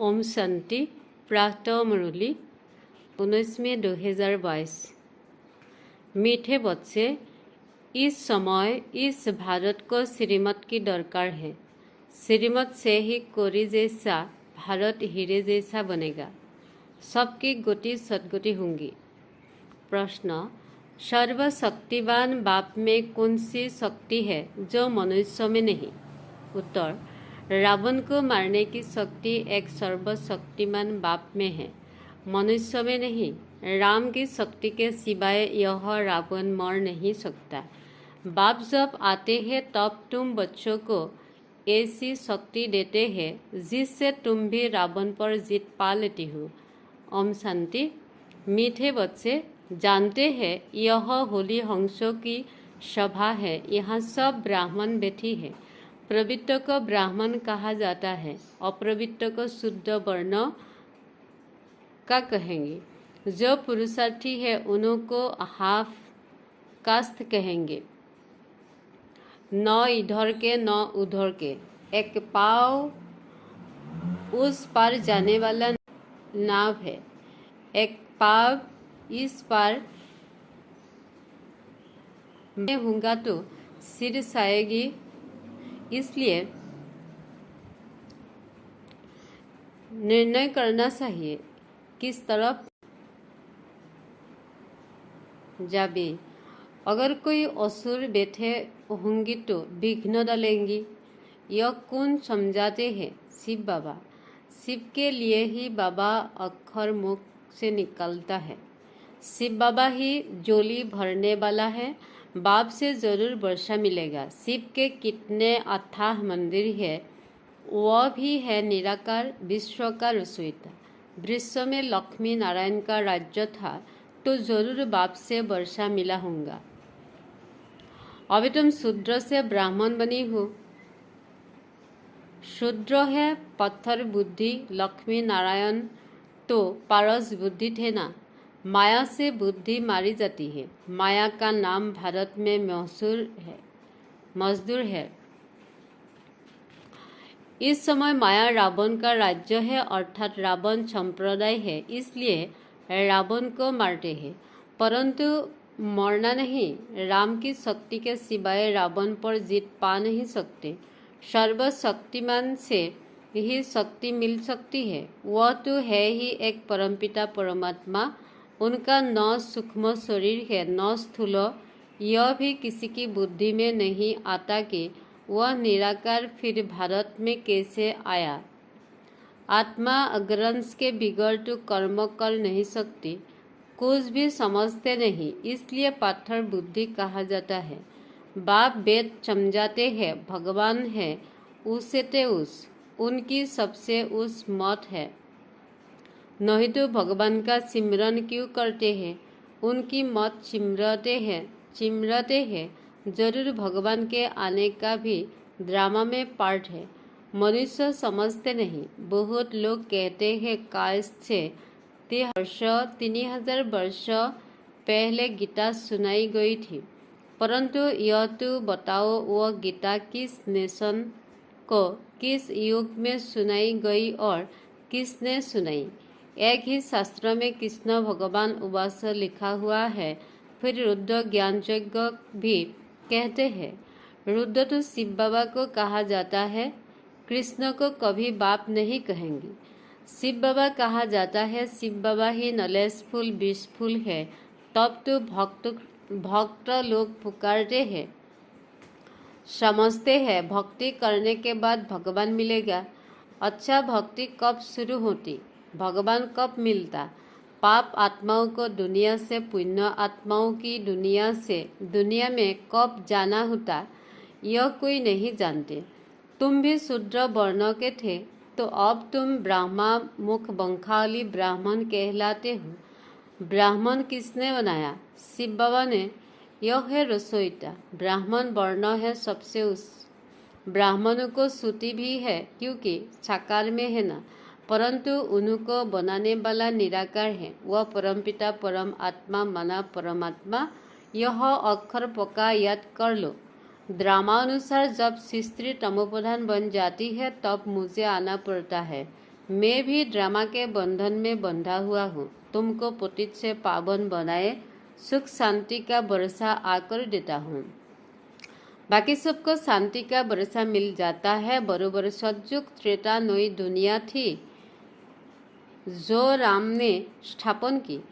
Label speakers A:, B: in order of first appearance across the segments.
A: ओम शांति। प्रातः मुरली 19 मई 2022। मीठे बच्चे, इस समय इस भारत को श्रीमत की दरकार है। श्रीमत से ही कोरी जैसा भारत हीरे जैसा बनेगा। सबकी गति सदगति होंगी। प्रश्न, सर्वशक्तिवान बाप में कौन सी शक्ति है जो मनुष्य में नहीं? उत्तर, रावण को मारने की शक्ति एक सर्वशक्तिमान बाप में है, मनुष्य में नहीं। राम की शक्ति के सिवाय यह रावण मर नहीं सकता। बाप जब आते हैं तब तुम बच्चों को ऐसी शक्ति देते हैं जिससे तुम भी रावण पर जीत पा लेती हो। ओम शांति। मीठे बच्चे, जानते हैं यह होली हंसों की सभा है। यहाँ सब ब्राह्मण बैठी है। पवित्र को ब्राह्मण कहा जाता है, अपवित्र को शुद्ध वर्ण का कहेंगे। जो पुरुषार्थी है उनको हाफ कास्ट कहेंगे। न इधर के न उधर के, एक पाव उस पार जाने वाला नाव है, एक पाव इस पार मैं हूँगा तो सिर साएगी। इसलिए निर्णय करना चाहिए किस तरफ जाबे। अगर कोई असुर बैठे होंगी तो विघ्न डालेंगी। यह कौन समझाते हैं? शिव बाबा। शिव के लिए ही बाबा अक्षर मुख से निकलता है। शिव बाबा ही जोली भरने वाला है। बाप से जरूर वर्षा मिलेगा। शिव के कितने अथाह मंदिर है, वह भी है निराकार विश्व का रसोईता। विश्व में लक्ष्मी नारायण का राज्य था तो जरूर बाप से वर्षा मिला होगा। अभी तुम शूद्र से ब्राह्मण बनी हो। शूद्र है पत्थर बुद्धि, लक्ष्मी नारायण तो पारस बुद्धि थे ना। माया से बुद्धि मारी जाती है। माया का नाम भारत में मजदूर है। इस समय माया रावण का राज्य है, अर्थात रावण संप्रदाय है, इसलिए रावण को मारते हैं। परंतु मरना नहीं। राम की शक्ति के सिवाय रावण पर जीत पा नहीं सकते। सर्वशक्तिमान से ही शक्ति मिल सकती है। वह तो है ही एक परमपिता परमात्मा। उनका न सूक्ष्म शरीर है न स्थूल। यह भी किसी की बुद्धि में नहीं आता कि वह निराकार फिर भारत में कैसे आया। आत्मा अग्रंश के बिगड़ तो कर्म कर नहीं सकती। कुछ भी समझते नहीं, इसलिए पाथर बुद्धि कहा जाता है। बाप वेद समझाते हैं भगवान है उससे ते उस, उनकी सबसे उस मत है। नहीं तो भगवान का सिमरन क्यों करते हैं? उनकी मत चिमरते हैं। जरूर भगवान के आने का भी ड्रामा में पार्ट है। मनुष्य समझते नहीं। बहुत लोग कहते हैं काश से 3000 वर्ष पहले गीता सुनाई गई थी। परंतु यह तो बताओ वह गीता किस नेशन को किस युग में सुनाई गई और किसने सुनाई? एक ही शास्त्र में कृष्ण भगवान उवास लिखा हुआ है। फिर रुद्र ज्ञान यज्ञ भी कहते हैं। रुद्र तो शिव बाबा को कहा जाता है। कृष्ण को कभी बाप नहीं कहेंगे। शिव बाबा कहा जाता है। शिव बाबा ही नॉलेजफुल विशफुल है। तब तो भक्त लोग पुकारते हैं, समझते हैं भक्ति करने के बाद भगवान मिलेगा। अच्छा, भक्ति कब शुरू होती? भगवान कब मिलता? पाप आत्माओं को दुनिया से पुण्य आत्माओं की दुनिया में कब जाना होता, यह कोई नहीं जानते। तुम भी शूद्र वर्ण के थे तो अब तुम ब्राह्मा मुख बंखाली ब्राह्मण कहलाते हो। ब्राह्मण किसने बनाया? शिव बाबा ने। यह है रसोईता। ब्राह्मण वर्ण है सबसे उस। ब्राह्मणों को सूती भी है क्योंकि साकार में है ना। परंतु उनको बनाने वाला निराकार है। वह परमपिता परम आत्मा माना परमात्मा। यह अक्षर पक्का याद कर लो। ड्रामानुसार जब स्त्री तमोप्रधान बन जाती है तब मुझे आना पड़ता है। मैं भी ड्रामा के बंधन में बंधा हुआ हूँ। तुमको पतित से पावन बनाए सुख शांति का बरसा आकर देता हूँ। बाकी सबको शांति का बरसा मिल जाता है। बरोबर सतयुग त्रेता नई दुनिया थी जो राम ने स्थापन की।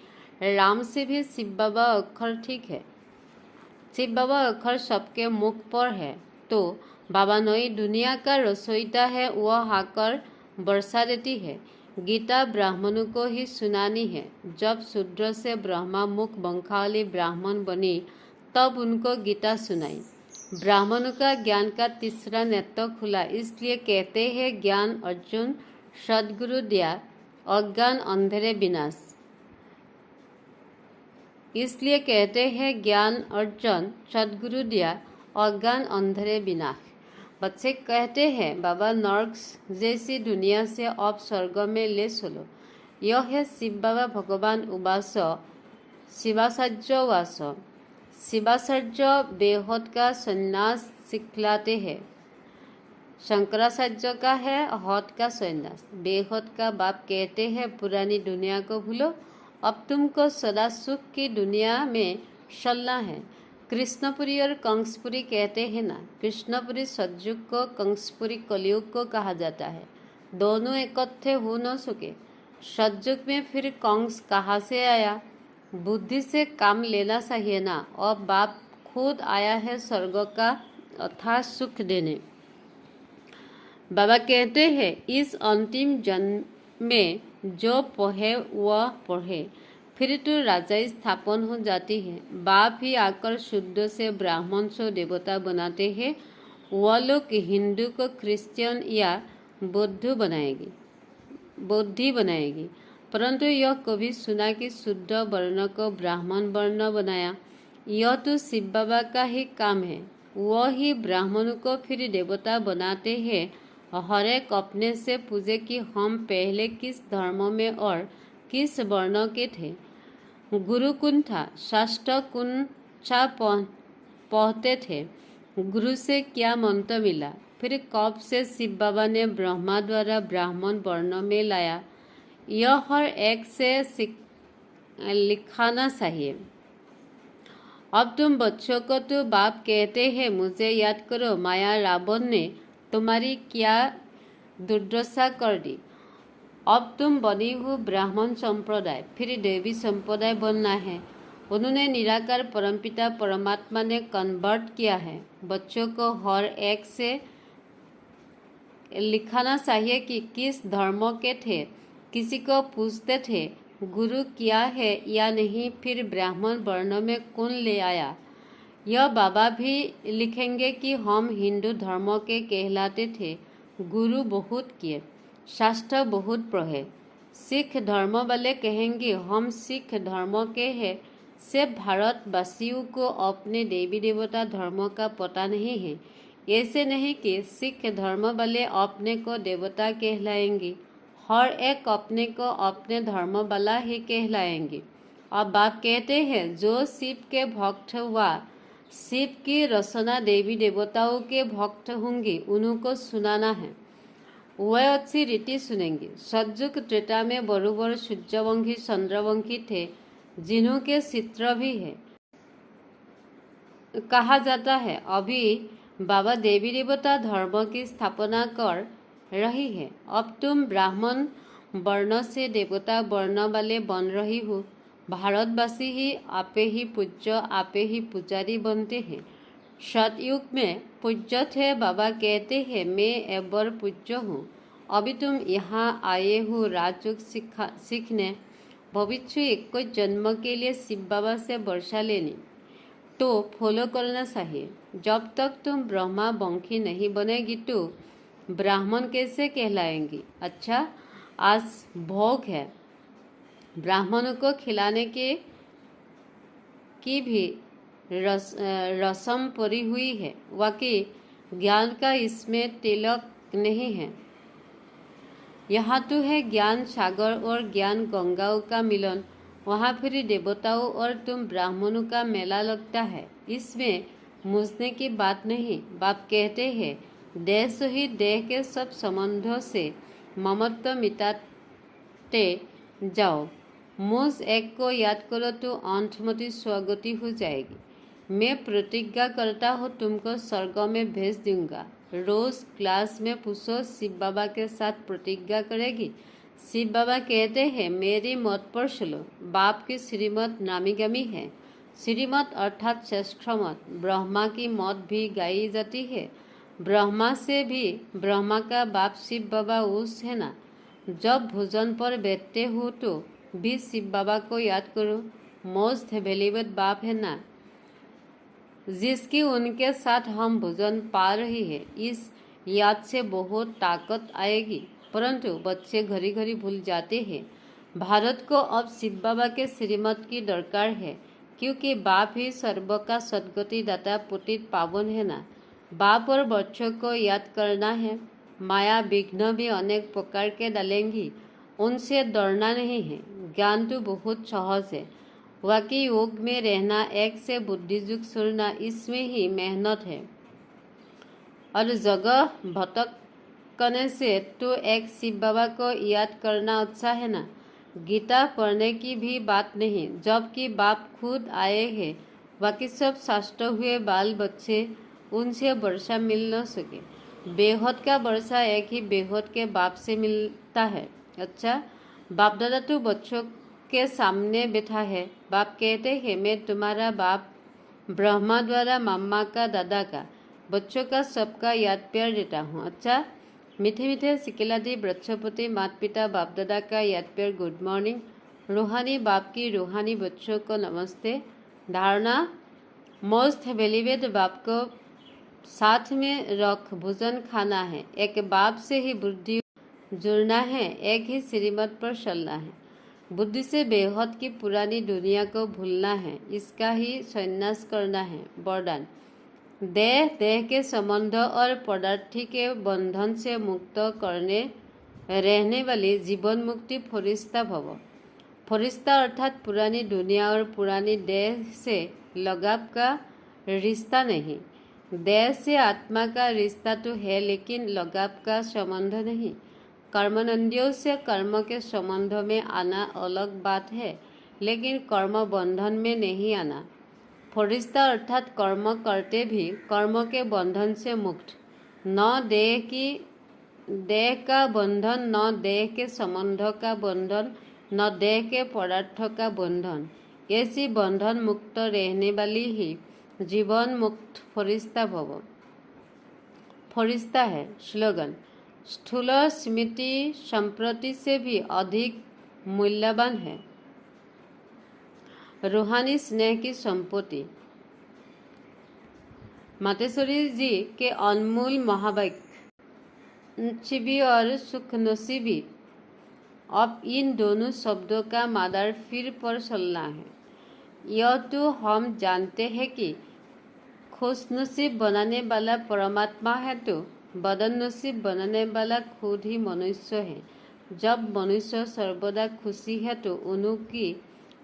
A: राम से भी शिव बाबा अक्षर ठीक है। शिव बाबा अक्षर सबके मुख पर है। तो बाबा नई दुनिया का रसोईता है, वह आकर बरसा देती है। गीता ब्राह्मणों को ही सुनानी है। जब शूद्र से ब्रह्मा मुख बंखाली ब्राह्मण बनी तब उनको गीता सुनाई। ब्राह्मणों का ज्ञान का तीसरा नेत्र खुला। इसलिए कहते हैं ज्ञान अर्जुन सद्गुरु दिया अज्ञान अंधेरे विनाश। इसलिए कहते हैं ज्ञान अर्जुन सद्गुरु दिया अज्ञान अंधेरे विनाश। बच्चे कहते हैं बाबा नर्क जैसी दुनिया से अब स्वर्ग में ले चलो। यह है शिव बाबा भगवान उवास शिवाचार्य उवास। शिवाचार्य बेहद का संन्यास सिखलाते हैं। शंकराचार्य का है हद का संन्यास। बेहद का बाप कहते हैं पुरानी दुनिया को भूलो, अब तुमको सदा सुख की दुनिया में चलना है। कृष्णपुरी और कंसपुरी कहते हैं ना। कृष्णपुरी सतयुग को, कंसपुरी कलयुग को कहा जाता है। दोनों इकट्ठे हो न सके। सतयुग में फिर कंस कहाँ से आया? बुद्धि से काम लेना चाहिए ना। अब बाप खुद आया है स्वर्ग का अर्थात सुख देने। बाबा कहते हैं इस अंतिम जन्म में जो पढ़े वह पढ़े, फिर तो राजा स्थापन हो जाती है। बाप ही आकर शुद्ध से ब्राह्मण से देवता बनाते हैं। वह लोग हिंदू को क्रिश्चियन या बौद्ध बनाएगी। परंतु यह कभी सुना कि शुद्ध वर्ण को ब्राह्मण वर्ण बनाया? यह तो शिव बाबा का ही काम है। वह ही ब्राह्मणों को फिर देवता बनाते हैं। हर एक अपने से पूछे कि हम पहले किस धर्म में और किस वर्ण के थे। गुरु कौन था? शास्त्र कौन सा पढ़ते थे? गुरु से क्या मंत्र मिला? फिर कब से शिव बाबा ने ब्रह्मा द्वारा ब्राह्मण वर्ण में लाया? यह हर एक से लिखाना चाहिए। अब तुम बच्चों को तो बाप कहते हैं मुझे याद करो, माया रावण ने तुम्हारी क्या दुर्दशा कर दी। अब तुम बनी हो ब्राह्मण संप्रदाय, फिर देवी संप्रदाय बनना है। उन्होंने निराकार परमपिता परमात्मा ने कन्वर्ट किया है। बच्चों को हर एक से लिखाना चाहिए कि किस धर्म के थे। किसी को पूछते थे गुरु क्या है या नहीं, फिर ब्राह्मण वर्ण में कौन ले आया। यह बाबा भी लिखेंगे कि हम हिंदू धर्म के कहलाते थे। गुरु बहुत किए, शास्त्र बहुत पढ़े। सिख धर्म वाले कहेंगे हम सिख धर्म के हैं। सिर्फ भारतवासियों को अपने देवी देवता धर्म का पता नहीं है। ऐसे नहीं कि सिख धर्म वाले अपने को देवता कहलाएंगे। हर एक अपने को अपने धर्म वाला ही कहलाएंगे। अब बाप कहते हैं जो शिव के भक्त हुआ, शिव की रचना देवी देवताओं के भक्त होंगे, उनको सुनाना है। वह अच्छी रीति सुनेंगे। सतयुग त्रेता में बरोबर सूर्यवंशी चंद्रवंशी थे, जिन्हों के चित्र भी है। कहा जाता है अभी बाबा देवी देवता धर्म की स्थापना कर रही है। अब तुम ब्राह्मण वर्ण से देवता वर्ण वाले बन रही हो। भारतवासी ही आपे ही पूज्य, आपे ही पुजारी बनते हैं। सतयुग में पूज्य थे। बाबा कहते हैं मैं एबर पूज्य हूँ। अभी तुम यहाँ आए हो राजयोग सीखने। भविष्य एक जन्म के लिए शिव बाबा से वर्षा लेनी, तो फॉलो करना चाहिए। जब तक तुम ब्रह्मा वंशी नहीं बनेगी तो ब्राह्मण कैसे कहलाएंगी। अच्छा, आज भोग है, ब्राह्मणों को खिलाने की भी रस्म पड़ी हुई है। वाकई ज्ञान का इसमें तिलक नहीं है। यहाँ तो है ज्ञान सागर और ज्ञान गंगाओं का मिलन। वहाँ फिर देवताओं और तुम ब्राह्मणों का मेला लगता है। इसमें मुझने की बात नहीं। बाप कहते हैं देह सहित देह के सब संबंधों से ममत्व मिटाते जाओ। मुझ एक को याद करो तो अंतमति स्वगति हो जाएगी। मैं प्रतिज्ञा करता हूँ तुमको स्वर्ग में भेज दूंगा। रोज क्लास में पूछो शिव बाबा के साथ प्रतिज्ञा करेगी। शिव बाबा कहते हैं मेरी मत पर चलो। बाप की श्रीमत नामी गामी है। श्रीमत अर्थात श्रेष्ठ मत। ब्रह्मा की मत भी गाई जाती है। ब्रह्मा से भी ब्रह्मा का बाप शिव बाबा उस है ना। जब भोजन पर बैठते हो तो भी शिव बाबा को याद करो। मोस्ट वैल्यूएबल बाप है ना, जिसकी उनके साथ हम भोजन पा रही है। इस याद से बहुत ताकत आएगी, परंतु बच्चे घड़ी घड़ी भूल जाते हैं। भारत को अब शिव बाबा के श्रीमत की दरकार है, क्योंकि बाप ही सर्व का सद्गति दाता पुतित पावन है ना। बाप और बच्चों को याद करना है। माया विघ्न भी अनेक प्रकार के डालेंगी, उनसे डरना नहीं है। ज्ञान तो बहुत सहज है। वाकई योग में रहना, एक से बुद्धि युग सुनना, इसमें ही मेहनत है। और जगह भटकने से तो एक शिव बाबा को याद करना अच्छा है ना। गीता पढ़ने की भी बात नहीं, जबकि बाप खुद आए हैं। बाकी सब शास्त्र हुए बाल बच्चे, उनसे वर्षा मिल न सके। बेहद का वर्षा एक ही बेहद के बाप से मिलता है। अच्छा, बाप दादा तो बच्चों के सामने बैठा है। बाप कहते हैं मैं तुम्हारा बाप ब्रह्मा द्वारा मम्मा का दादा का बच्चों का सबका याद प्यार देता हूँ। अच्छा, मीठे मीठे सिकिलादी बृक्षपति माता पिता बाप दादा का याद प्यार गुड मॉर्निंग। रूहानी बाप की रूहानी बच्चों को नमस्ते। धारणा मोस्ट वैल्यूएबल बाप को साथ में रख भोजन खाना है। एक बाप से ही बुद्धि जुड़ना है, एक ही श्रीमत पर चलना है। बुद्धि से बेहद की पुरानी दुनिया को भूलना है, इसका ही संन्यास करना है। वरदान देह देह के संबंध और पदार्थी के बंधन से मुक्त करने रहने वाली जीवन मुक्ति फरिश्ता भव। फरिश्ता अर्थात पुरानी दुनिया और पुरानी देह से लगाव का रिश्ता नहीं। देह से आत्मा का रिश्ता तो है, लेकिन लगाव का संबंध नहीं। कर्मनंदियों से कर्म के संबंध में आना अलग बात है, लेकिन कर्म बंधन में नहीं आना। फरिश्ता अर्थात कर्म करते भी कर्म के बंधन से मुक्त। न देह का बंधन, न देह के संबंध का बंधन, न देह के पदार्थ का बंधन। ऐसी बंधन मुक्त रहने वाली ही जीवन मुक्त फरिश्ता भव। फरिश्ता है स्लोगन। स्थूल स्मृति संप्रति से भी अधिक मूल्यवान है। रूहानी स्नेह की संपत्ति। मातेश्वरी जी के अनमोल महावाक्य नसीबी और सुख नसीबी। अब इन दोनों शब्दों का मादार फिर पर चलना है। यह तो हम जानते हैं कि खुशनसीब बनाने वाला परमात्मा है, तो बदनसीब बनाने वाला खुद ही मनुष्य है। जब मनुष्य सर्वदा खुशी है तो उनकी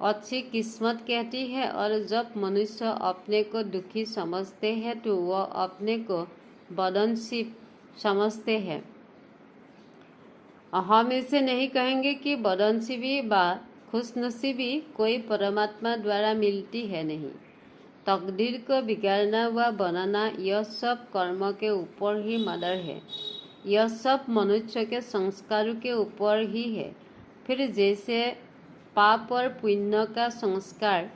A: अच्छी किस्मत कहती है, और जब मनुष्य अपने को दुखी समझते हैं तो वह अपने को बदनसीब समझते हैं। हम इसे नहीं कहेंगे कि बदनसीबी व खुशनसीबी कोई परमात्मा द्वारा मिलती है, नहीं। तकदीर को बिगाड़ना व बनाना, यह सब कर्म के ऊपर ही मदर है। यह सब मनुष्य के संस्कारों के ऊपर ही है। फिर जैसे पाप और पुण्य का संस्कार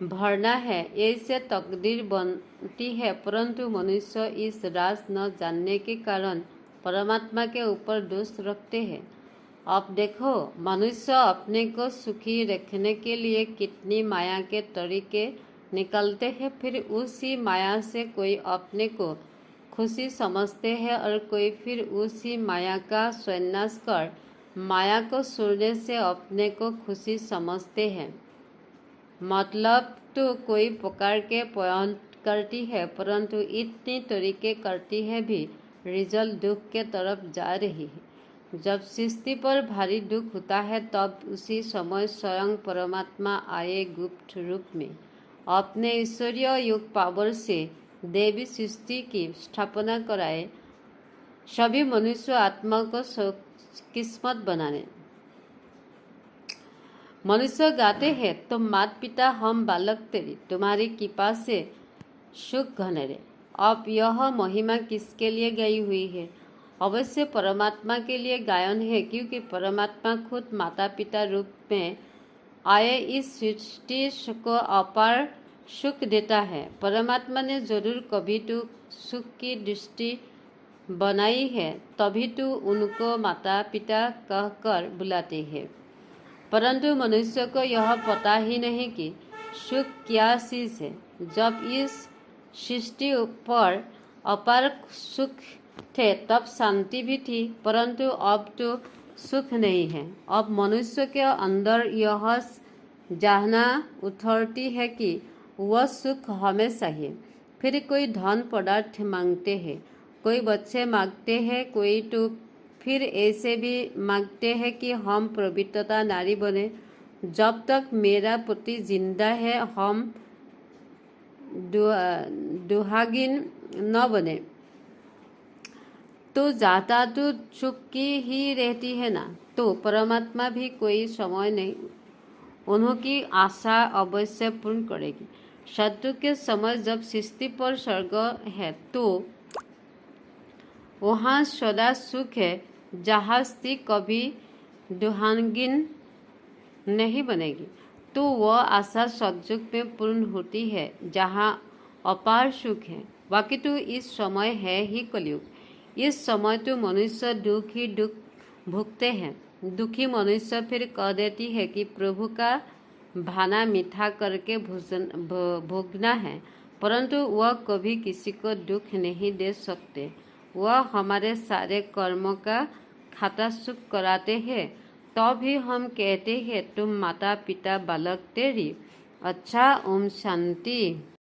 A: भरना है, ऐसे तकदीर बनती है, परंतु मनुष्य इस राज न जानने के कारण परमात्मा के ऊपर दोष रखते हैं। अब देखो, मनुष्य अपने को सुखी रखने के लिए कितनी माया के तरीके निकलते हैं। फिर उसी माया से कोई अपने को खुशी समझते हैं, और कोई फिर उसी माया का संन्यास कर माया को छोड़ने से अपने को खुशी समझते हैं। मतलब तो कोई प्रकार के प्रयत्न करती है, परंतु इतनी तरीके करती है भी रिजल्ट दुख के तरफ जा रही है। जब सृष्टि पर भारी दुख होता है, तब उसी समय स्वयं परमात्मा आए गुप्त रूप में अपने ईश्वरीय योग पावर से देवी सृष्टि की स्थापना कराए। सभी मनुष्य आत्मा को किस्मत बनाने। मनुष्य गाते हैं, तुम माता पिता हम बालक तेरी, तुम्हारी कृपा से सुख घनेरे। अब यह महिमा किसके लिए गाई हुई है? अवश्य परमात्मा के लिए गायन है, क्योंकि परमात्मा खुद माता पिता रूप में आए इस सृष्टि को अपार सुख देता है। परमात्मा ने जरूर कभी तो सुख की दृष्टि बनाई है, तभी तो उनको माता पिता कहकर बुलाते हैं। परंतु मनुष्य को यह पता ही नहीं कि सुख क्या चीज है। जब इस सृष्टि पर अपार सुख थे तब शांति भी थी, परंतु अब तो सुख नहीं है। अब मनुष्य के अंदर यह जानना उतरती है कि वह सुख हमें चाहिए। फिर कोई धन पदार्थ मांगते हैं, कोई बच्चे मांगते हैं, कोई तो फिर ऐसे भी मांगते हैं कि हम पवित्रता नारी बने। जब तक मेरा पति जिंदा है हम दुहागिन न बने तो जाता तो चुपकी ही रहती है ना। तो परमात्मा भी कोई समय नहीं उन्होंने आशा अवश्य पूर्ण करेगी। शत्रु के समय जब सृष्टि पर स्वर्ग है तो वहाँ सदा सुख है, जहाँ स्त्री कभी दुहागिन नहीं बनेगी। तो वह आशा सतयुग में पूर्ण होती है, जहाँ अपार सुख है। बाकी तो इस समय है ही कलयुग। इस समय तो मनुष्य दुख ही दुख भुगते हैं। दुखी मनुष्य फिर कह देती है कि प्रभु का भाना मीठा करके भोगना है, परंतु वह कभी किसी को दुख नहीं दे सकते। वह हमारे सारे कर्मों का खाता सुख कराते हैं। तो भी हम कहते हैं तुम माता पिता बालक तेरी। अच्छा, ओम शांति।